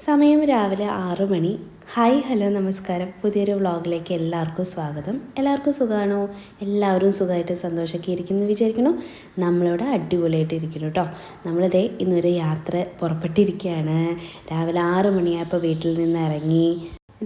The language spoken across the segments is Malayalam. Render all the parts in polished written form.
സമയം രാവിലെ 6 മണി. ഹായ് ഹലോ നമസ്കാരം. പുതിയൊരു വ്ളോഗിലേക്ക് എല്ലാവർക്കും സ്വാഗതം. എല്ലാവർക്കും സുഖമാണോ? എല്ലാവരും സുഖമായിട്ട് സന്തോഷമൊക്കെ ഇരിക്കുന്നു വിചാരിക്കുന്നു. നമ്മളിവിടെ അടിപൊളിയായിട്ട് ഇരിക്കുന്നു കേട്ടോ. നമ്മളിതേ ഇന്നൊരു യാത്ര പുറപ്പെട്ടിരിക്കുകയാണ്. രാവിലെ 6 മണിയായപ്പോൾ വീട്ടിൽ നിന്ന് ഇറങ്ങി.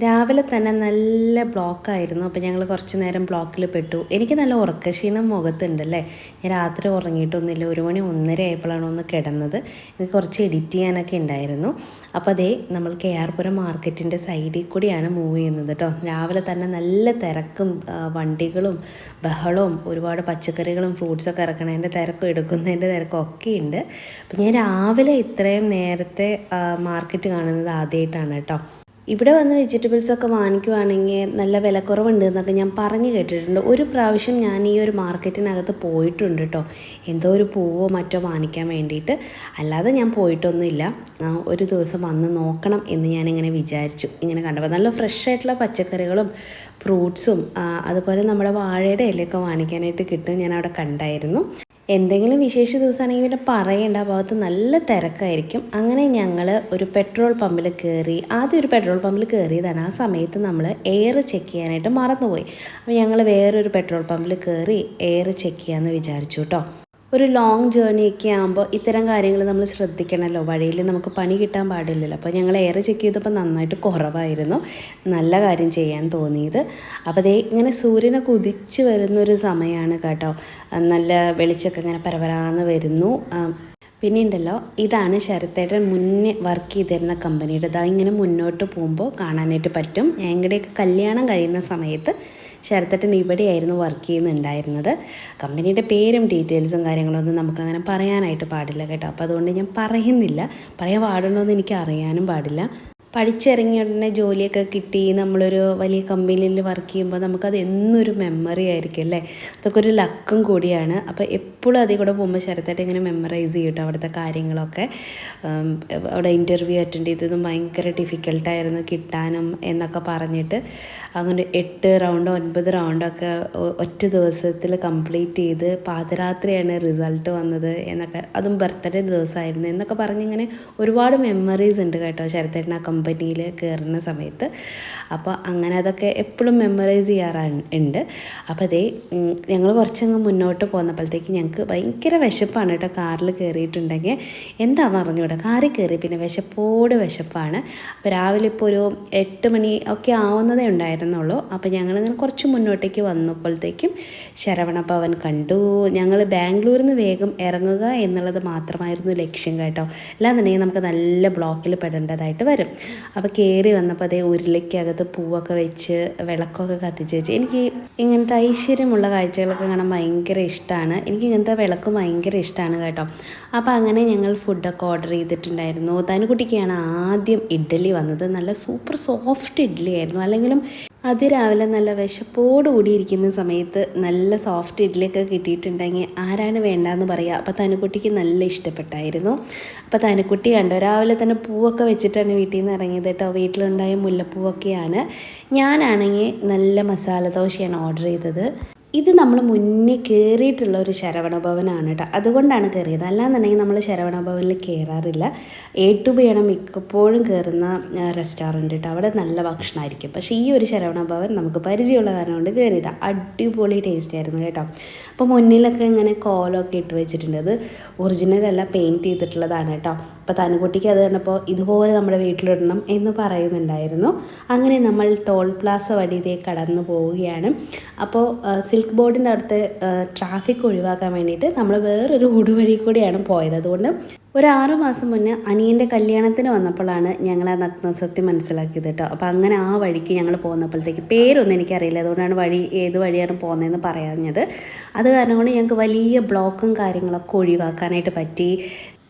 രാവിലെ തന്നെ നല്ല ബ്ലോക്കായിരുന്നു. അപ്പോൾ ഞങ്ങൾ കുറച്ച് നേരം ബ്ലോക്കിൽ പെട്ടു. എനിക്ക് നല്ല ഉറക്കക്ഷീണം മുഖത്തുണ്ടല്ലേ. ഞാൻ രാത്രി ഉറങ്ങിയിട്ടൊന്നുമില്ല. 1 മണി 1:30 ആയപ്പോഴാണ് ഒന്ന് കിടന്നത്. എനിക്ക് കുറച്ച് എഡിറ്റ് ചെയ്യാനൊക്കെ ഉണ്ടായിരുന്നു. അപ്പോൾ അതേ നമ്മൾ KR പുരം മാർക്കറ്റിൻ്റെ സൈഡിൽ കൂടിയാണ് മൂവ് ചെയ്യുന്നത് കേട്ടോ. രാവിലെ തന്നെ നല്ല തിരക്കും വണ്ടികളും ബഹളവും ഒരുപാട് പച്ചക്കറികളും ഫ്രൂട്ട്സൊക്കെ ഇറക്കണതിൻ്റെ തിരക്കും എടുക്കുന്നതിൻ്റെ തിരക്കും ഒക്കെ ഉണ്ട്. അപ്പോൾ ഞാൻ രാവിലെ ഇത്രയും നേരത്തെ മാർക്കറ്റ് കാണുന്നത് ആദ്യമായിട്ടാണ് കേട്ടോ. ഇവിടെ വന്ന് വെജിറ്റബിൾസൊക്കെ വാങ്ങിക്കുവാണെങ്കിൽ നല്ല വിലക്കുറവുണ്ട് എന്നൊക്കെ ഞാൻ പറഞ്ഞു കേട്ടിട്ടുണ്ട്. ഒരു പ്രാവശ്യം ഞാൻ ഈ ഒരു മാർക്കറ്റിനകത്ത് പോയിട്ടുണ്ട് കേട്ടോ. എന്തോ ഒരു പൂവോ മറ്റോ വാങ്ങിക്കാൻ വേണ്ടിയിട്ട്. അല്ലാതെ ഞാൻ പോയിട്ടൊന്നുമില്ല. ഒരു ദിവസം വന്ന് നോക്കണം എന്ന് ഞാനിങ്ങനെ വിചാരിച്ചു. ഇങ്ങനെ കണ്ടപ്പോൾ നല്ല ഫ്രഷ് ആയിട്ടുള്ള പച്ചക്കറികളും ഫ്രൂട്ട്സും അതുപോലെ നമ്മുടെ വാഴയുടെ ഇലയൊക്കെ വാങ്ങിക്കാനായിട്ട് കിട്ടും. ഞാൻ അവിടെ കണ്ടായിരുന്നു. എന്തെങ്കിലും വിശേഷ ദിവസമാണെങ്കിൽ പിന്നെ പറയേണ്ട, ആ ഭാഗത്ത് നല്ല തിരക്കായിരിക്കും. അങ്ങനെ ഞങ്ങൾ ഒരു പെട്രോൾ പമ്പിൽ കയറി. ആദ്യം ഒരു പെട്രോൾ പമ്പിൽ കയറിയതാണ്. ആ സമയത്ത് നമ്മൾ എയർ ചെക്ക് ചെയ്യാനായിട്ട് മറന്നുപോയി. അപ്പോൾ ഞങ്ങൾ വേറൊരു പെട്രോൾ പമ്പിൽ കയറി എയർ ചെക്ക് ചെയ്യാമെന്ന് വിചാരിച്ചു കേട്ടോ. ഒരു ലോങ് ജേർണിയൊക്കെ ആകുമ്പോൾ ഇത്തരം കാര്യങ്ങൾ നമ്മൾ ശ്രദ്ധിക്കണമല്ലോ. വഴിയിൽ നമുക്ക് പണി കിട്ടാൻ പാടില്ലല്ലോ. അപ്പോൾ ഞങ്ങൾ എയർ ചെക്ക് ചെയ്തപ്പോൾ നന്നായിട്ട് കുറവായിരുന്നു. നല്ല കാര്യം ചെയ്യാൻ തോന്നിയത്. അപ്പോൾ ദേ ഇങ്ങനെ സൂര്യനൊക്കെ ഉദിച്ച് വരുന്നൊരു സമയമാണ് കേട്ടോ. നല്ല വെളിച്ചമൊക്കെ ഇങ്ങനെ പരപരാന്ന് വരുന്നു. പിന്നെ ഉണ്ടല്ലോ, ഇതാണ് ശരത്തേട്ടൻ മുന്നേ വർക്ക് ചെയ്തിരുന്ന കമ്പനിയുടെ. ഇതാ ഇങ്ങനെ മുന്നോട്ട് പോകുമ്പോൾ കാണാനായിട്ട് പറ്റും. ഞങ്ങളുടെയൊക്കെ കല്യാണം കഴിയുന്ന സമയത്ത് ശരത്തേട്ടൻ ഇവിടെയായിരുന്നു വർക്ക് ചെയ്യുന്നുണ്ടായിരുന്നത്. കമ്പനിയുടെ പേരും ഡീറ്റെയിൽസും കാര്യങ്ങളൊന്നും നമുക്കങ്ങനെ പറയാനായിട്ട് പാടില്ല കേട്ടോ. അപ്പോൾ അതുകൊണ്ട് ഞാൻ പറയുന്നില്ല. പറയാൻ പാടുണ്ടോയെന്ന് എനിക്ക് അറിയാനും പാടില്ല. പഠിച്ചിറങ്ങിയ ഉടനെ ജോലിയൊക്കെ കിട്ടി നമ്മളൊരു വലിയ കമ്പനിയിൽ വർക്ക് ചെയ്യുമ്പോൾ നമുക്കത് എന്നൊരു മെമ്മറി ആയിരിക്കും അല്ലേ. അതൊക്കെ ഒരു ലക്കും കൂടിയാണ്. അപ്പോൾ എപ്പോഴും അതിൽ കൂടെ പോകുമ്പോൾ ശരത്തായിട്ട് ഇങ്ങനെ മെമ്മറൈസ് ചെയ്യട്ടോ അവിടുത്തെ കാര്യങ്ങളൊക്കെ. അവിടെ ഇൻ്റർവ്യൂ അറ്റൻഡ് ചെയ്തതും ഭയങ്കര ഡിഫിക്കൽട്ടായിരുന്നു കിട്ടാനും എന്നൊക്കെ പറഞ്ഞിട്ട് അങ്ങനെ 8 റൗണ്ടോ 9 റൗണ്ടൊക്കെ ഒറ്റ ദിവസത്തിൽ കംപ്ലീറ്റ് ചെയ്ത് പാതിരാത്രിയാണ് റിസൾട്ട് വന്നത് എന്നൊക്കെ. അതും ബർത്ത്ഡേ ദിവസമായിരുന്നു എന്നൊക്കെ പറഞ്ഞിങ്ങനെ ഒരുപാട് മെമ്മറീസ് ഉണ്ട് കേട്ടോ ശരത്തേട്ടൻ ആ കമ്പനിയിൽ കയറുന്ന സമയത്ത്. അപ്പോൾ അങ്ങനെ അതൊക്കെ എപ്പോഴും മെമ്മറൈസ് ചെയ്യാറുണ്ട്. അപ്പോൾ അതേ ഞങ്ങൾ കുറച്ചങ്ങ് മുന്നോട്ട് പോന്നപ്പോഴത്തേക്ക് ഞങ്ങൾക്ക് ഭയങ്കര വിശപ്പാണ് കേട്ടോ. കാറിൽ കയറിയിട്ടുണ്ടെങ്കിൽ എന്താണെന്ന് അറിഞ്ഞൂടെ, കാറിൽ കയറി പിന്നെ വിശപ്പാണ്. അപ്പോൾ രാവിലെ ഇപ്പോൾ ഒരു 8 മണി ഒക്കെ ആവുന്നതേ ഉണ്ടായിരുന്നുള്ളൂ. അപ്പോൾ ഞങ്ങളിങ്ങനെ കുറച്ച് മുന്നോട്ടേക്ക് വന്നപ്പോഴത്തേക്കും ശരവണ ഭവൻ കണ്ടു. ഞങ്ങൾ ബാംഗ്ലൂരിൽ നിന്ന് വേഗം ഇറങ്ങുക എന്നുള്ളത് മാത്രമായിരുന്നു ലക്ഷ്യം കേട്ടോ. അല്ലാന്നുണ്ടെങ്കിൽ നമുക്ക് നല്ല ബ്ലോക്കിൽ പെടേണ്ടതായിട്ട് വരും. അപ്പോൾ കയറി വന്നപ്പോൾ അതേ ഉരുളിക്കകത്ത് പൂവൊക്കെ വെച്ച് വിളക്കൊക്കെ കത്തിച്ച് വെച്ച്. എനിക്ക് ഇങ്ങനത്തെ ഐശ്വര്യമുള്ള കാഴ്ചകളൊക്കെ കാണാൻ ഭയങ്കര ഇഷ്ടമാണ്. എനിക്ക് ഇങ്ങനത്തെ വിളക്ക് ഭയങ്കര ഇഷ്ടമാണ് കേട്ടോ. അപ്പോൾ അങ്ങനെ ഞങ്ങൾ ഫുഡൊക്കെ ഓർഡർ ചെയ്തിട്ടുണ്ടായിരുന്നു. തനുകുട്ടിക്കാണ് ആദ്യം ഇഡ്ഡലി വന്നത്. നല്ല സൂപ്പർ സോഫ്റ്റ് ഇഡ്ഡലി ആയിരുന്നു. അല്ലെങ്കിലും അതിരാവിലെ നല്ല വിശപ്പോടുകൂടി ഇരിക്കുന്ന സമയത്ത് നല്ല സോഫ്റ്റ് ഇഡ്ഡലിയൊക്കെ കിട്ടിയിട്ടുണ്ടെങ്കിൽ ആരാണ് വേണ്ടാന്ന് പറയുക. അപ്പോൾ തനുക്കുട്ടിക്ക് നല്ല ഇഷ്ടപ്പെട്ടായിരുന്നു. അപ്പോൾ തനുക്കുട്ടി കണ്ടോ രാവിലെ തന്നെ പൂവൊക്കെ വെച്ചിട്ടാണ് വീട്ടിൽ നിന്ന് ഇറങ്ങിയത് കേട്ടോ. വീട്ടിലുണ്ടായ മുല്ലപ്പൂവൊക്കെയാണ്. ഞാനാണെങ്കിൽ നല്ല മസാല ദോശയാണ് ഓർഡർ ചെയ്തത്. ഇത് നമ്മൾ മുന്നേ കയറിയിട്ടുള്ള ഒരു ശരവണഭവനാണ് കേട്ടോ. അതുകൊണ്ടാണ് കയറിയത്. അല്ലാന്നുണ്ടെങ്കിൽ നമ്മൾ ശരവണഭവനിൽ കയറാറില്ല. A to B ആണ് മിക്കപ്പോഴും കയറുന്ന റെസ്റ്റോറൻറ്റ് കേട്ടോ. അവിടെ നല്ല ഭക്ഷണമായിരിക്കും. പക്ഷേ ഈ ഒരു ശരവണഭവൻ നമുക്ക് പരിചയമുള്ള കാരണം കൊണ്ട് കയറിയതാണ്. അടിപൊളി ടേസ്റ്റ് ആയിരുന്നു കേട്ടോ. അപ്പോൾ മുന്നിലൊക്കെ ഇങ്ങനെ കോലമൊക്കെ ഇട്ട് വെച്ചിട്ടുണ്ട്. അത് ഒറിജിനലല്ല, പെയിൻറ്റ് ചെയ്തിട്ടുള്ളതാണ് കേട്ടോ. അപ്പോൾ തനുകുട്ടിക്ക് അത് കണ്ടപ്പോൾ ഇതുപോലെ നമ്മുടെ വീട്ടിലിടണം എന്ന് പറയുന്നുണ്ടായിരുന്നു. അങ്ങനെ നമ്മൾ ടോൾ പ്ലാസ വഴി ഇതേ കടന്നു പോവുകയാണ്. അപ്പോൾ സിൽക്ക് ബോർഡിൻ്റെ അടുത്ത് ട്രാഫിക് ഒഴിവാക്കാൻ വേണ്ടിയിട്ട് നമ്മൾ വേറൊരു ഊടുവഴി കൂടിയാണ് പോയത്. അതുകൊണ്ട് ഒരു 6 മാസം മുന്നേ അനിയൻ്റെ കല്യാണത്തിന് വന്നപ്പോഴാണ് ഞങ്ങൾ ആ നഗ്നസത്യം മനസ്സിലാക്കിയത് കേട്ടോ. അപ്പോൾ അങ്ങനെ ആ വഴിക്ക് ഞങ്ങൾ പോകുന്നപ്പോഴത്തേക്ക് പേരൊന്നും എനിക്കറിയില്ല. അതുകൊണ്ടാണ് ഏത് വഴിയാണ് പോകുന്നതെന്ന് പറയാഞ്ഞത്. അത് കാരണം കൊണ്ട് ഞങ്ങൾക്ക് വലിയ ബ്ലോക്കും കാര്യങ്ങളൊക്കെ ഒഴിവാക്കാനായിട്ട് പറ്റി.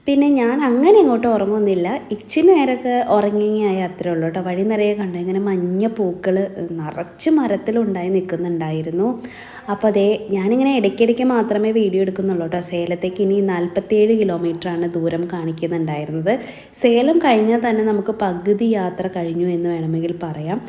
പിന്നെ ഞാൻ അങ്ങനെ ഇങ്ങോട്ട് ഉറങ്ങുന്നില്ല. ഇച്ചിരി നേരമൊക്കെ ഉറങ്ങിയായി അത്രേ ഉള്ളൂ കേട്ടോ. വഴി നിറയെ കണ്ടു ഇങ്ങനെ മഞ്ഞ പൂക്കൾ നിറച്ച് മരത്തിലുണ്ടായി നിൽക്കുന്നുണ്ടായിരുന്നു. അപ്പോൾ അതേ ഞാനിങ്ങനെ ഇടയ്ക്കിടയ്ക്ക് മാത്രമേ വീഡിയോ എടുക്കുന്നുള്ളൂ കേട്ടോ. സേലത്തേക്ക് ഇനി 47 കിലോമീറ്ററാണ് ദൂരം കാണിക്കുന്നുണ്ടായിരുന്നത്. സേലം കഴിഞ്ഞാൽ തന്നെ നമുക്ക് പകുതി യാത്ര കഴിഞ്ഞു എന്ന് വേണമെങ്കിൽ പറയാം.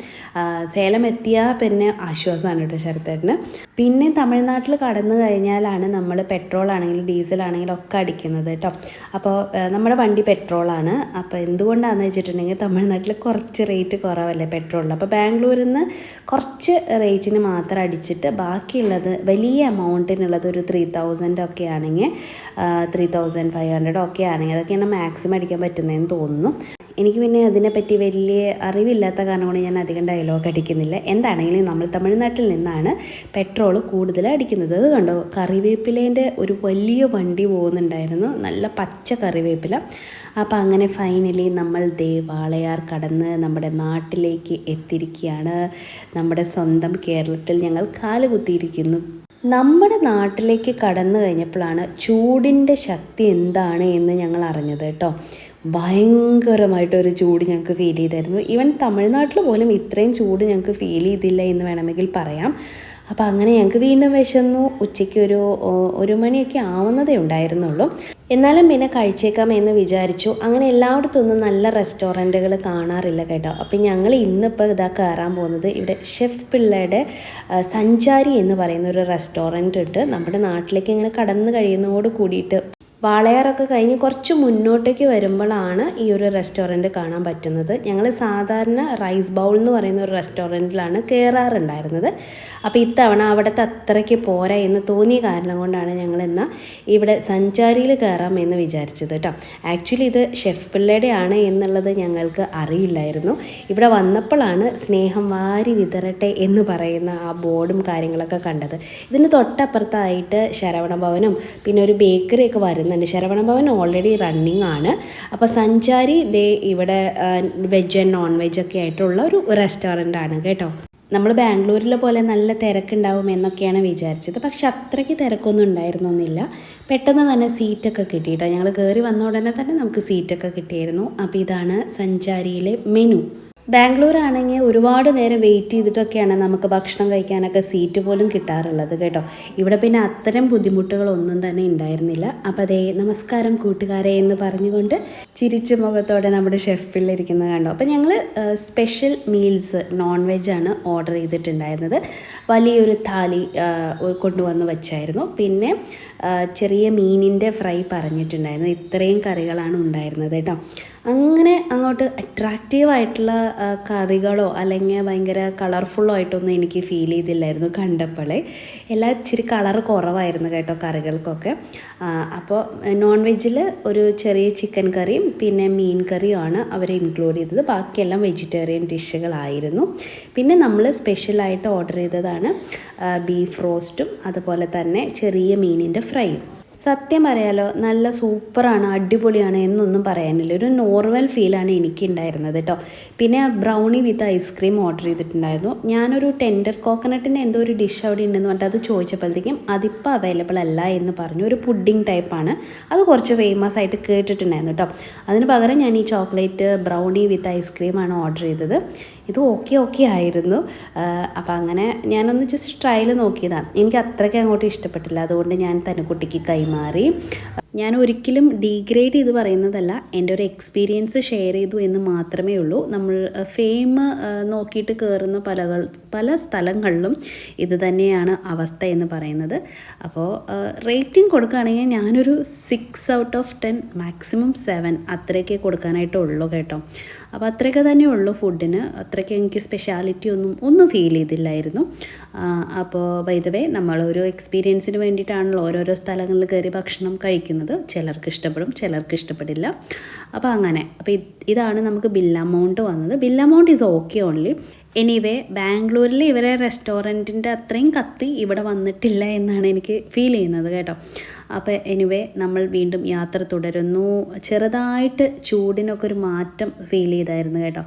സേലം എത്തിയാൽ പിന്നെ ആശ്വാസമാണ് കേട്ടോ ശരത്തേട്ടന്. പിന്നെ തമിഴ്നാട്ടിൽ കടന്നു കഴിഞ്ഞാലാണ് നമ്മൾ പെട്രോൾ ആണെങ്കിലും ഡീസൽ ആണെങ്കിലും ഒക്കെ അടിക്കുന്നത് കേട്ടോ. അപ്പോൾ നമ്മുടെ വണ്ടി പെട്രോളാണ്. അപ്പോൾ എന്തുകൊണ്ടാണെന്ന് വെച്ചിട്ടുണ്ടെങ്കിൽ തമിഴ്നാട്ടിൽ കുറച്ച് റേറ്റ് കുറവല്ലേ പെട്രോളിന്. അപ്പോൾ ബാംഗ്ലൂരിൽ നിന്ന് കുറച്ച് റേറ്റിന് മാത്രം അടിച്ചിട്ട് ബാക്കിയുള്ളത് വലിയ എമൗണ്ടിനുള്ളത് ഒരു 3000 ഒക്കെ ആണെങ്കിൽ 3500 ഒക്കെ ആണെങ്കിൽ അതൊക്കെയാണ് മാക്സിമം അടിക്കാൻ പറ്റുന്നതെന്ന് തോന്നുന്നു. എനിക്ക് പിന്നെ അതിനെപ്പറ്റി വലിയ അറിവില്ലാത്ത കാരണം കൊണ്ട് ഞാൻ അധികം ഡയലോഗ് അടിക്കുന്നില്ല. എന്താണെങ്കിലും നമ്മൾ തമിഴ്നാട്ടിൽ നിന്നാണ് പെട്രോൾ കൂടുതൽ അടിക്കുന്നത്. അത് കണ്ടോ, കറിവേപ്പിലേൻ്റെ ഒരു വലിയ വണ്ടി പോകുന്നുണ്ടായിരുന്നു, നല്ല പച്ച കറിവേപ്പില. അപ്പോൾ അങ്ങനെ ഫൈനലി നമ്മൾ വാളയാർ കടന്ന് നമ്മുടെ നാട്ടിലേക്ക് എത്തിയിരിക്കുകയാണ്. നമ്മുടെ സ്വന്തം കേരളത്തിൽ ഞങ്ങൾ കാലുകുത്തിയിരിക്കുന്നു. നമ്മുടെ നാട്ടിലേക്ക് കടന്നു കഴിഞ്ഞപ്പോഴാണ് ചൂടിൻ്റെ ശക്തി എന്താണ് എന്ന് ഞങ്ങൾ അറിഞ്ഞത് കേട്ടോ. ഭയങ്കരമായിട്ടൊരു ചൂട് ഞങ്ങൾക്ക് ഫീൽ ചെയ്തായിരുന്നു. ഈവൻ തമിഴ്നാട്ടിൽ പോലും ഇത്രയും ചൂട് ഞങ്ങൾക്ക് ഫീൽ ചെയ്തില്ല എന്ന് വേണമെങ്കിൽ പറയാം. അപ്പോൾ അങ്ങനെ ഞങ്ങൾക്ക് വീണ്ടും വിശന്നു. ഉച്ചയ്ക്ക് ഒരു 1 മണിയൊക്കെ ആവുന്നതേ ഉണ്ടായിരുന്നുള്ളൂ. എന്നാലും പിന്നെ കഴിച്ചേക്കാം എന്ന് വിചാരിച്ചു. അങ്ങനെ എല്ലായിടത്തൊന്നും നല്ല റെസ്റ്റോറൻറ്റുകൾ കാണാറില്ല കേട്ടോ. അപ്പം ഞങ്ങൾ ഇന്നിപ്പോൾ കയറാൻ പോകുന്നത് ഇവിടെ ഷെഫ് പിള്ളയുടെ സഞ്ചാരി എന്ന് പറയുന്ന ഒരു റെസ്റ്റോറൻറ്റ് ഉണ്ട്. നമ്മുടെ നാട്ടിലേക്ക് ഇങ്ങനെ കടന്നു കഴിയുന്നതോട് കൂടിയിട്ട് വാളയാറൊക്കെ കഴിഞ്ഞ് കുറച്ച് മുന്നോട്ടേക്ക് വരുമ്പോഴാണ് ഈ ഒരു റെസ്റ്റോറൻറ്റ് കാണാൻ പറ്റുന്നത്. ഞങ്ങൾ സാധാരണ റൈസ് ബൗൾ എന്ന് പറയുന്ന ഒരു റെസ്റ്റോറൻറ്റിലാണ് കയറാറുണ്ടായിരുന്നത്. അപ്പോൾ ഇത്തവണ അവിടുത്തെ അത്രയ്ക്ക് പോരാ എന്ന് തോന്നിയ കാരണം കൊണ്ടാണ് ഞങ്ങൾ എന്നാൽ ഇവിടെ സഞ്ചാരിയിൽ കയറാം എന്ന് വിചാരിച്ചത് കേട്ടോ. ആക്ച്വലി ഇത് ഷെഫ് പിള്ളയുടെ ആണ് എന്നുള്ളത് ഞങ്ങൾക്ക് അറിയില്ലായിരുന്നു. ഇവിടെ വന്നപ്പോഴാണ് സ്നേഹം വാരി വിതറട്ടെ എന്ന് പറയുന്ന ആ ബോർഡും കാര്യങ്ങളൊക്കെ കണ്ടത്. ഇതിന് തൊട്ടപ്പുറത്തായിട്ട് ശരവണ ഭവനും പിന്നെ ഒരു ബേക്കറിയൊക്കെ വരുന്നുണ്ട്. ശരവണ ഭവൻ ഓൾറെഡി റണ്ണിങ് ആണ്. അപ്പോൾ സഞ്ചാരി ഇവിടെ വെജ് ആൻഡ് നോൺ വെജ് ഒക്കെ ആയിട്ടുള്ള ഒരു റെസ്റ്റോറൻ്റ് ആണ് കേട്ടോ. നമ്മൾ ബാംഗ്ലൂരിലെ പോലെ നല്ല തിരക്കുണ്ടാവും എന്നൊക്കെയാണ് വിചാരിച്ചത്. പക്ഷെ അത്രയ്ക്ക് തിരക്കൊന്നും ഉണ്ടായിരുന്നൊന്നുമില്ല. പെട്ടെന്ന് തന്നെ സീറ്റൊക്കെ കിട്ടി കേട്ടോ. ഞങ്ങൾ കയറി വന്ന ഉടനെ തന്നെ നമുക്ക് സീറ്റൊക്കെ കിട്ടിയായിരുന്നു. അപ്പോൾ ഇതാണ് സഞ്ചാരിയിലെ മെനു. ബാംഗ്ലൂർ ആണെങ്കിൽ ഒരുപാട് നേരം വെയിറ്റ് ചെയ്തിട്ടൊക്കെയാണ് നമുക്ക് ഭക്ഷണം കഴിക്കാനൊക്കെ സീറ്റ് പോലും കിട്ടാറുള്ളത് കേട്ടോ. ഇവിടെ പിന്നെ അത്തരം ബുദ്ധിമുട്ടുകളൊന്നും തന്നെ ഉണ്ടായിരുന്നില്ല. അപ്പോൾ അതേ നമസ്കാരം കൂട്ടുകാരെ എന്ന് പറഞ്ഞുകൊണ്ട് ചിരിച്ച മുഖത്തോടെ നമ്മുടെ ഷെഫ് പിള്ളിരിക്കുന്നത് കണ്ടോ. അപ്പോൾ ഞങ്ങൾ സ്പെഷ്യൽ മീൽസ് നോൺ വെജാണ് ഓർഡർ ചെയ്തിട്ടുണ്ടായിരുന്നത്. വലിയൊരു താലി കൊണ്ടുവന്ന് വെച്ചായിരുന്നു. പിന്നെ ചെറിയ മീനിൻ്റെ ഫ്രൈ പറഞ്ഞിട്ടുണ്ടായിരുന്നു. ഇത്രയും കറികളാണ് ഉണ്ടായിരുന്നത് കേട്ടോ. അങ്ങനെ അങ്ങോട്ട് അട്രാക്റ്റീവായിട്ടുള്ള കറികളോ അല്ലെങ്കിൽ ഭയങ്കര കളർഫുള്ളോ ആയിട്ടൊന്നും എനിക്ക് ഫീൽ ചെയ്തില്ലായിരുന്നു കണ്ടപ്പോഴേ. എല്ലാം ഇച്ചിരി കളർ കുറവായിരുന്നു കേട്ടോ കറികൾക്കൊക്കെ. അപ്പോൾ നോൺ വെജിൽ ഒരു ചെറിയ ചിക്കൻ കറിയും പിന്നെ മീൻ കറിയുമാണ് അവർ ഇൻക്ലൂഡ് ചെയ്തത്. ബാക്കിയെല്ലാം വെജിറ്റേറിയൻ ഡിഷുകളായിരുന്നു. പിന്നെ നമ്മൾ സ്പെഷ്യലായിട്ട് ഓർഡർ ചെയ്തതാണ് ബീഫ് റോസ്റ്റും അതുപോലെ തന്നെ ചെറിയ മീനിൻ്റെ ഫ്രൈയും. സത്യം പറയാലോ നല്ല സൂപ്പറാണ്, അടിപൊളിയാണ് എന്നൊന്നും പറയാനില്ല. ഒരു നോർമൽ ഫീലാണ് എനിക്കുണ്ടായിരുന്നത് കേട്ടോ. പിന്നെ ബ്രൗണി വിത്ത് ഐസ്ക്രീം ഓർഡർ ചെയ്തിട്ടുണ്ടായിരുന്നു. ഞാനൊരു ടെൻഡർ കോക്കനട്ടിൻ്റെ എന്തോ ഒരു ഡിഷ് അവിടെ ഉണ്ടെന്ന് പറഞ്ഞിട്ട് അത് ചോദിച്ചപ്പോഴത്തേക്കും അതിപ്പോൾ അവൈലബിൾ അല്ല എന്ന് പറഞ്ഞു. ഒരു പുഡിംഗ് ടൈപ്പാണ്, അത് കുറച്ച് ഫേമസ് ആയിട്ട് കേട്ടിട്ടുണ്ടായിരുന്നു കേട്ടോ. അതിന് പകരം ഞാൻ ഈ ചോക്ലേറ്റ് ബ്രൗണി വിത്ത് ഐസ്ക്രീമാണ് ഓർഡർ ചെയ്തത്. ഇത് ഓക്കെ ആയിരുന്നു. അപ്പം അങ്ങനെ ഞാനൊന്ന് ജസ്റ്റ് ട്രയൽ നോക്കിയതാണ്. എനിക്ക് അത്രയ്ക്ക് അങ്ങോട്ട് ഇഷ്ടപ്പെട്ടില്ല. അതുകൊണ്ട് ഞാൻ തനുക്കുട്ടിക്ക് കൈമാറി. ഞാൻ ഒരിക്കലും ഡീഗ്രേഡ് ചെയ്ത് പറയുന്നതല്ല, എൻ്റെ ഒരു എക്സ്പീരിയൻസ് ഷെയർ ചെയ്തു എന്ന് മാത്രമേ ഉള്ളൂ. നമ്മൾ ഫെയിം നോക്കിയിട്ട് കയറുന്ന പല സ്ഥലങ്ങളിലും ഇത് തന്നെയാണ് അവസ്ഥ എന്ന് പറയുന്നത്. അപ്പോൾ റേറ്റിംഗ് കൊടുക്കുകയാണെങ്കിൽ ഞാനൊരു 6/10 മാക്സിമം 7 അത്രയൊക്കെ കൊടുക്കാനായിട്ടുള്ളൂ കേട്ടോ. അപ്പോൾ അത്രയൊക്കെ തന്നെ ഉള്ളൂ ഫുഡിന്. അത്രയ്ക്ക് എനിക്ക് സ്പെഷ്യാലിറ്റി ഒന്നും ഫീൽ ചെയ്തില്ലായിരുന്നു. അപ്പോൾ ബൈ ദ വേ നമ്മളൊരു എക്സ്പീരിയൻസിന് വേണ്ടിയിട്ടാണല്ലോ ഓരോരോ സ്ഥലങ്ങളിൽ കയറി ഭക്ഷണം കഴിക്കുന്നത്. ചിലർക്ക് ഇഷ്ടപ്പെടും, ചിലർക്ക് ഇഷ്ടപ്പെടില്ല. അപ്പോൾ അങ്ങനെ ഇതാണ് നമുക്ക് ബിൽ എമൗണ്ട് വന്നത്. Bill amount is okay only. Anyway ബാംഗ്ലൂരിൽ ഇവരെ റെസ്റ്റോറൻറ്റിൻ്റെ അത്രയും കത്തി ഇവിടെ വന്നിട്ടില്ല എന്നാണ് എനിക്ക് ഫീൽ ചെയ്യുന്നത് കേട്ടോ. അപ്പോൾ എനിവേ നമ്മൾ വീണ്ടും യാത്ര തുടരുന്നു. ചെറുതായിട്ട് ചൂടിനൊക്കെ ഒരു മാറ്റം ഫീൽ ചെയ്തായിരുന്നു കേട്ടോ.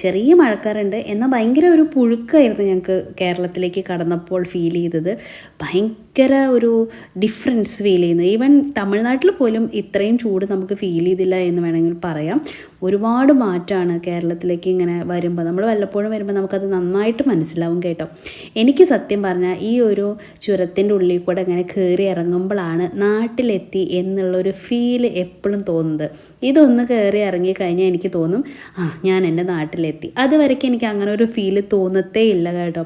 ചെറിയ മഴക്കാറുണ്ട്, എന്നാൽ ഭയങ്കര ഒരു പുഴുക്കായിരുന്നു ഞങ്ങൾക്ക് കേരളത്തിലേക്ക് കടന്നപ്പോൾ ഫീൽ ചെയ്തത്. ഭയങ്കര ഒരു ഡിഫറൻസ് ഫീൽ ചെയ്യുന്നത്. ഈവൻ തമിഴ്നാട്ടിൽ പോലും ഇത്രയും ചൂട് നമുക്ക് ഫീൽ ചെയ്തില്ല എന്ന് വേണമെങ്കിൽ പറയാം. ഒരുപാട് മാറ്റമാണ് കേരളത്തിലേക്ക് ഇങ്ങനെ വരുമ്പോൾ. നമ്മൾ വല്ലപ്പോഴും വരുമ്പോൾ നമുക്കത് നന്നായിട്ട് മനസ്സിലാവും കേട്ടോ. എനിക്ക് സത്യം പറഞ്ഞാൽ ഈ ഒരു ചുരത്തിൻ്റെ ഉള്ളിൽ കൂടെ ഇങ്ങനെ കയറി ഇറങ്ങുമ്പോഴാണ് നാട്ടിലെത്തി എന്നുള്ളൊരു ഫീല് എപ്പോഴും തോന്നുന്നത്. ഇതൊന്ന് കയറി ഇറങ്ങി കഴിഞ്ഞാൽ എനിക്ക് തോന്നും ഞാൻ എൻ്റെ നാട്ടിലെത്തി. അതുവരെയ്ക്ക് എനിക്ക് അങ്ങനെ ഒരു ഫീല് തോന്നത്തേ ഇല്ല കേട്ടോ.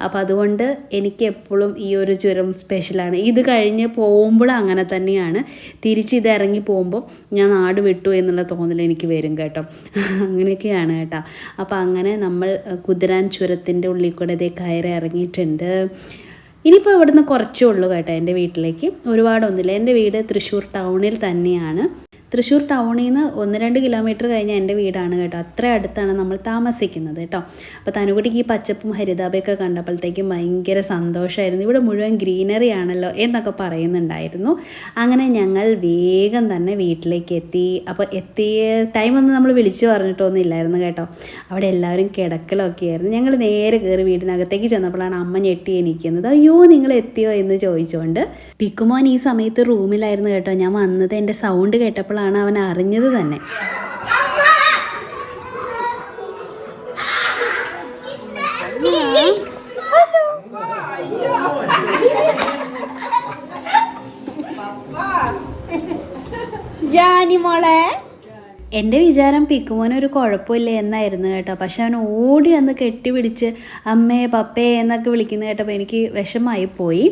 അപ്പോൾ അതുകൊണ്ട് എനിക്ക് എപ്പോഴും ഈ ഒരു ചുരം സ്പെഷ്യലാണ്. ഇത് കഴിഞ്ഞ് പോകുമ്പോൾ അങ്ങനെ തന്നെയാണ്. തിരിച്ച് ഇത് ഇറങ്ങി പോകുമ്പോൾ ഞാൻ നാട് വിട്ടു എന്നുള്ള തോന്നൽ എനിക്ക് വരും കേട്ടോ. അങ്ങനെയൊക്കെയാണ് കേട്ടോ. അപ്പോൾ അങ്ങനെ നമ്മൾ കുതിരാൻ ചുരത്തിൻ്റെ ഉള്ളിൽ കൂടെ ഇതേ കയറി ഇറങ്ങിയിട്ടുണ്ട്. ഇനിയിപ്പോൾ ഇവിടുന്ന് കുറച്ചേ ഉള്ളൂ കേട്ടോ എൻ്റെ വീട്ടിലേക്ക്. ഒരുപാടൊന്നുമില്ല. എൻ്റെ വീട് തൃശ്ശൂർ ടൗണിൽ തന്നെയാണ്. തൃശ്ശൂർ ടൗണിൽ നിന്ന് 1-2 കിലോമീറ്റർ കഴിഞ്ഞാൽ എൻ്റെ വീടാണ് കേട്ടോ. അത്ര അടുത്താണ് നമ്മൾ താമസിക്കുന്നത് കേട്ടോ. അപ്പോൾ തനുകുട്ടിക്ക് ഈ പച്ചപ്പും ഹരിതാപയൊക്കെ കണ്ടപ്പോഴത്തേക്കും ഭയങ്കര സന്തോഷമായിരുന്നു. ഇവിടെ മുഴുവൻ ഗ്രീനറി ആണല്ലോ എന്നൊക്കെ പറയുന്നുണ്ടായിരുന്നു. അങ്ങനെ ഞങ്ങൾ വേഗം തന്നെ വീട്ടിലേക്ക് എത്തി. അപ്പോൾ എത്തിയ ടൈമൊന്നും നമ്മൾ വിളിച്ചു പറഞ്ഞിട്ടൊന്നും ഇല്ലായിരുന്നു കേട്ടോ. അവിടെ എല്ലാവരും കിടക്കലൊക്കെ ആയിരുന്നു. ഞങ്ങൾ നേരെ കയറി വീടിനകത്തേക്ക് ചെന്നപ്പോഴാണ് അമ്മ ഞെട്ടി എണീക്കുന്നത്. അയ്യോ നിങ്ങൾ എത്തിയോ എന്ന് ചോദിച്ചുകൊണ്ട്. പിക്കുമോൻ ഈ സമയത്ത് റൂമിലായിരുന്നു കേട്ടോ. ഞാൻ വന്നത് എൻ്റെ സൗണ്ട് കേട്ടപ്പോൾ അവൻ അറിഞ്ഞത് തന്നെ. ജാനി മോളെ, എൻ്റെ വിചാരം പിക്കുമോനൊരു കുഴപ്പമില്ല എന്നായിരുന്നു കേട്ടോ. പക്ഷെ അവൻ ഓടി വന്ന് കെട്ടിപ്പിടിച്ച് അമ്മേ പപ്പേ എന്നൊക്കെ വിളിക്കുന്നത് കേട്ടപ്പോൾ എനിക്ക് വിഷമായി പോയി.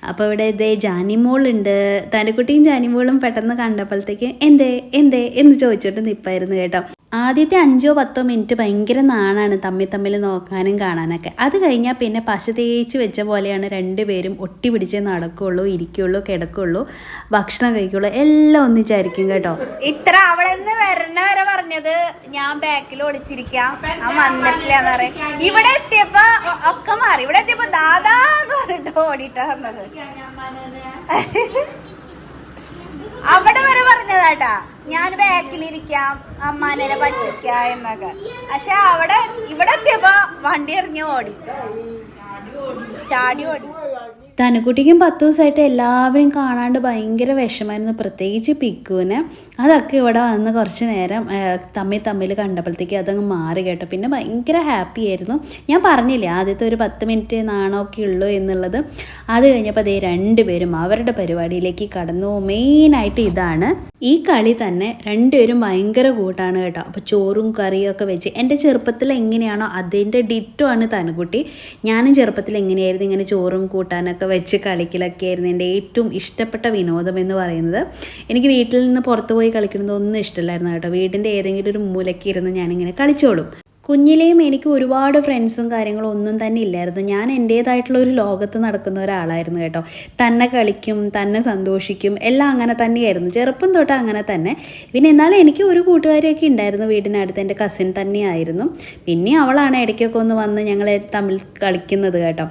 അപ്പോൾ ഇവിടെ ഇതേ ജാനിമോളുണ്ട്. തനുക്കുട്ടിയും ജാനിമോളും പെട്ടെന്ന് കണ്ടപ്പോഴത്തേക്ക് എന്തേ എന്ന് ചോദിച്ചോട്ട് നിൽപ്പായിരുന്നു കേട്ടോ. ആദ്യത്തെ 5-10 മിനിറ്റ് ഭയങ്കര നാണാണ് തമ്മിൽ നോക്കാനും കാണാനൊക്കെ. അത് കഴിഞ്ഞാൽ പിന്നെ പശ തേച്ച് വെച്ച പോലെയാണ് രണ്ടുപേരും ഒട്ടി പിടിച്ചേ നടക്കുകയുള്ളൂ, ഇരിക്കുകയുള്ളൂ, കിടക്കുകയുള്ളൂ, ഭക്ഷണം കഴിക്കുകയുള്ളൂ, എല്ലാം ഒന്നിച്ചായിരിക്കും കേട്ടോ. ഇത്ര അവിടെ നിന്ന് വരണ വരെ പറഞ്ഞത് ഞാൻ ബാക്കിൽ ഒളിച്ചിരിക്കാം, ആ വന്നിട്ടില്ലാന്ന് പറയും. ഇവിടെ എത്തിയപ്പോ ഒക്കെ മാറി. ഇവിടെ എത്തിയപ്പോ ദാദാന്ന് പറഞ്ഞിട്ട് ഓടിയിട്ടാ വന്നത്. അവിടെ വരെ പറഞ്ഞതാട്ടാ ഞാൻ ബാക്കിലിരിക്കാം, അമ്മാനെ പറ്റിക്ക എന്നൊക്കെ. പക്ഷെ ഇവിടെ എത്തിയപ്പോ വണ്ടി എറിഞ്ഞ് ചാടി ഓടി. തനുക്കുട്ടിക്കും 10 ദിവസമായിട്ട് എല്ലാവരും കാണാണ്ട് ഭയങ്കര വിഷമായിരുന്നു, പ്രത്യേകിച്ച് പിക്കുവിന്. അതൊക്കെ ഇവിടെ വന്ന് കുറച്ച് നേരം തമ്മിൽ കണ്ടപ്പോഴത്തേക്ക് അതങ്ങ് മാറി കേട്ടോ. പിന്നെ ഭയങ്കര ഹാപ്പി ആയിരുന്നു. ഞാൻ പറഞ്ഞില്ലേ ആദ്യത്തെ ഒരു 10 മിനിറ്റ് നാണമൊക്കെ ഉള്ളൂ എന്നുള്ളത്. അത് കഴിഞ്ഞപ്പോൾ അതേ രണ്ടുപേരും അവരുടെ പരിപാടിയിലേക്ക് കടന്നു. മെയിനായിട്ട് ഇതാണ് ഈ കളി തന്നെ. രണ്ടുപേരും ഭയങ്കര കൂട്ടാണ് കേട്ടോ. അപ്പോൾ ചോറും കറിയും ഒക്കെ വെച്ച് എൻ്റെ ചെറുപ്പത്തിൽ എങ്ങനെയാണോ അതിൻ്റെ ഡിറ്റോ ആണ് തനുക്കുട്ടി. ഞാനും ചെറുപ്പത്തിൽ എങ്ങനെയായിരുന്നു ഇങ്ങനെ ചോറും കൂട്ടാനൊക്കെ വെച്ച് കളിക്കലൊക്കെ ആയിരുന്നു എൻ്റെ ഏറ്റവും ഇഷ്ടപ്പെട്ട വിനോദം എന്ന് പറയുന്നത്. എനിക്ക് വീട്ടിൽ നിന്ന് പുറത്ത് പോയി കളിക്കുന്നതൊന്നും ഇഷ്ടമില്ലായിരുന്നു കേട്ടോ. വീടിൻ്റെ ഏതെങ്കിലും ഒരു മൂലയ്ക്ക് ഇരുന്ന് ഞാനിങ്ങനെ കളിച്ചോളും. കുഞ്ഞിലെയും എനിക്ക് ഒരുപാട് ഫ്രണ്ട്സും കാര്യങ്ങളും ഒന്നും തന്നെ ഇല്ലായിരുന്നു. ഞാൻ എൻ്റേതായിട്ടുള്ള ഒരു ലോകത്ത് നടക്കുന്ന ഒരാളായിരുന്നു കേട്ടോ. തന്നെ കളിക്കും, തന്നെ സന്തോഷിക്കും, എല്ലാം അങ്ങനെ തന്നെയായിരുന്നു ചെറുപ്പം തൊട്ട് അങ്ങനെ തന്നെ. പിന്നെ എന്നാലും എനിക്ക് ഒരു കൂട്ടുകാരിയൊക്കെ ഉണ്ടായിരുന്നു വീടിനടുത്ത്, എൻ്റെ കസിൻ തന്നെയായിരുന്നു. പിന്നെ അവളാണ് ഇടയ്ക്കൊക്കെ ഒന്ന് വന്ന് ഞങ്ങൾ തമ്മിൽ കളിക്കുന്നത് കേട്ടോ.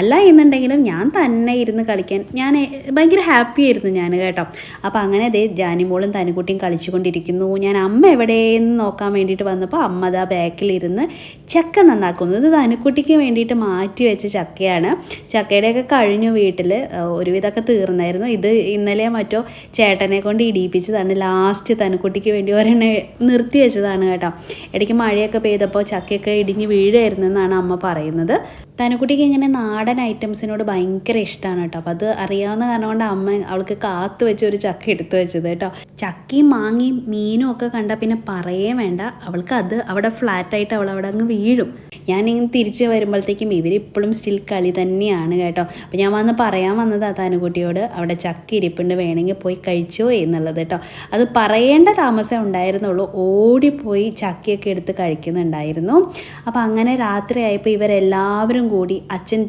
അല്ല എന്നുണ്ടെങ്കിലും ഞാൻ തന്നെ ഇരുന്ന് കളിക്കാൻ ഞാൻ ഭയങ്കര ഹാപ്പി ആയിരുന്നു ഞാൻ കേട്ടോ. അപ്പോൾ അങ്ങനെ ദേ ജാനിമോളും തനുക്കുട്ടിയും കളിച്ചുകൊണ്ടിരിക്കുന്നു. ഞാൻ അമ്മ എവിടെയെന്ന് നോക്കാൻ വേണ്ടിയിട്ട് വന്നപ്പോൾ അമ്മ ദാ ബാക്കിൽ ഇരുന്ന് ചക്ക നന്നാക്കുന്നത്. ഇത് തനുക്കുട്ടിക്ക് വേണ്ടിയിട്ട് മാറ്റി വെച്ച ചക്കയാണ്. ചക്കയുടെയൊക്കെ കഴിഞ്ഞു വീട്ടിൽ, ഒരുവിധമൊക്കെ തീർന്നായിരുന്നു. ഇത് ഇന്നലെ മറ്റോ ചേട്ടനെ കൊണ്ട് ഇടിയിപ്പിച്ചതാണ്. ലാസ്റ്റ് തനുക്കുട്ടിക്ക് വേണ്ടി ഒരെണ്ണം നിർത്തി വെച്ചതാണ് കേട്ടോ. ഇടയ്ക്ക് മഴയൊക്കെ പെയ്തപ്പോൾ ചക്കയൊക്കെ ഇടിഞ്ഞ് വീഴുമായിരുന്നു എന്നാണ് അമ്മ പറയുന്നത്. തനുക്കുട്ടിക്ക് ഇങ്ങനെ നാടൻ ഐറ്റംസിനോട് ഭയങ്കര ഇഷ്ടമാണ് കേട്ടോ. അപ്പോൾ അത് അറിയാവുന്ന കാരണം കൊണ്ട് അമ്മ അവൾക്ക് കാത്തു വെച്ച് ഒരു ചക്ക എടുത്തു വെച്ചത് കേട്ടോ. ചക്കയും മാങ്ങയും മീനും ഒക്കെ കണ്ടാൽ പിന്നെ പറയേ വേണ്ട, അവൾക്ക് അത് അവിടെ ഫ്ലാറ്റായിട്ട് അവൾ അവിടെ അങ്ങ് വീഴും. ഞാനിങ്ങനെ തിരിച്ച് വരുമ്പോഴത്തേക്കും ഇവരിപ്പോഴും സ്റ്റിൽ കളി തന്നെയാണ് കേട്ടോ. അപ്പോൾ ഞാൻ വന്ന് പറയാൻ വന്നതാണ് തനുക്കുട്ടിയോട്, അവിടെ ചക്ക ഇരിപ്പുണ്ട്, വേണമെങ്കിൽ പോയി കഴിച്ചോ എന്നുള്ളത് കേട്ടോ. അത് പറയേണ്ട താമസം ഉണ്ടായിരുന്നുള്ളൂ. ഓടിപ്പോയി ചക്കയൊക്കെ എടുത്ത് കഴിക്കുന്നുണ്ടായിരുന്നു. അപ്പോൾ അങ്ങനെ രാത്രിയായപ്പോൾ ഇവരെല്ലാവരും കൂടി അച്ഛൻ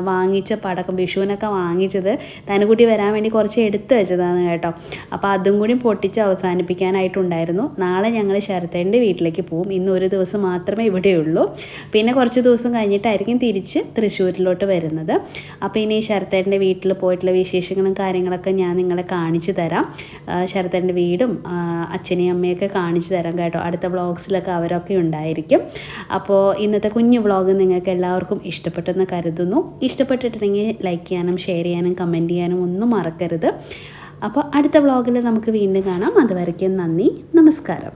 വാങ്ങിച്ച പടക്കം വിഷുവിനൊക്കെ വാങ്ങിച്ചത് തനുകുട്ടി വരാൻ വേണ്ടി കുറച്ച് എടുത്ത് വെച്ചതാണ് കേട്ടോ. അപ്പോൾ അതും കൂടി പൊട്ടിച്ച് അവസാനിപ്പിക്കാനായിട്ടുണ്ടായിരുന്നു. നാളെ ഞങ്ങൾ ശരത്തേൻ്റെ വീട്ടിലേക്ക് പോവും. ഇന്ന് ഒരു ദിവസം മാത്രമേ ഇവിടെയുള്ളൂ. പിന്നെ കുറച്ച് ദിവസം കഴിഞ്ഞിട്ടായിരിക്കും തിരിച്ച് തൃശ്ശൂരിലോട്ട് വരുന്നത്. അപ്പോൾ ഇനി ശരത്തേൻ്റെ വീട്ടിൽ പോയിട്ടുള്ള വിശേഷങ്ങളും കാര്യങ്ങളൊക്കെ ഞാൻ നിങ്ങളെ കാണിച്ചു തരാം. ശരത്തേൻ്റെ വീടും അച്ഛനെയും അമ്മയൊക്കെ കാണിച്ചു തരാം കേട്ടോ. അടുത്ത വ്ളോഗ്സിലൊക്കെ അവരൊക്കെ ഉണ്ടായിരിക്കും. അപ്പോൾ ഇന്നത്തെ കുഞ്ഞു വ്ളോഗ് നിങ്ങൾക്ക് എല്ലാവർക്കും ഇഷ്ടപ്പെട്ടെന്ന് കരുതുന്നു. ഇഷ്ടപ്പെട്ടിട്ടുണ്ടെങ്കിൽ ലൈക്ക് ചെയ്യാനും ഷെയർ ചെയ്യാനും കമൻറ്റ് ചെയ്യാനും ഒന്നും മറക്കരുത്. അപ്പോൾ അടുത്ത വ്ളോഗിൽ നമുക്ക് വീണ്ടും കാണാം. അതുവരയ്ക്കും നന്ദി, നമസ്കാരം.